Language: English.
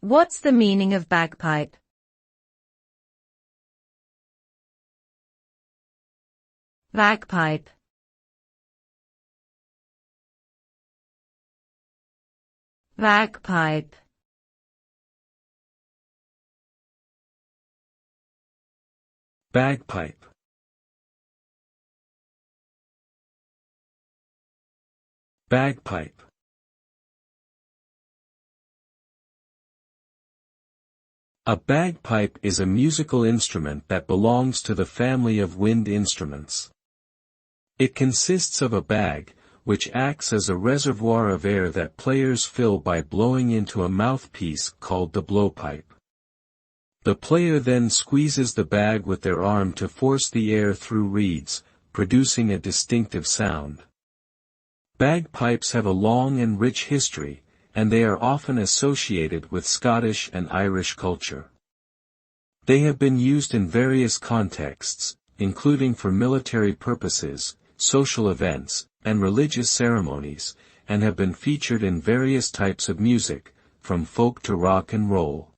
What's the meaning of bagpipe? Bagpipe. Bagpipe. Bagpipe. Bagpipe. A bagpipe is a musical instrument that belongs to the family of wind instruments. It consists of a bag, which acts as a reservoir of air that players fill by blowing into a mouthpiece called the blowpipe. The player then squeezes the bag with their arm to force the air through reeds, producing a distinctive sound. Bagpipes have a long and rich history, and they are often associated with Scottish and Irish culture. They have been used in various contexts, including for military purposes, social events, and religious ceremonies, and have been featured in various types of music, from folk to rock and roll.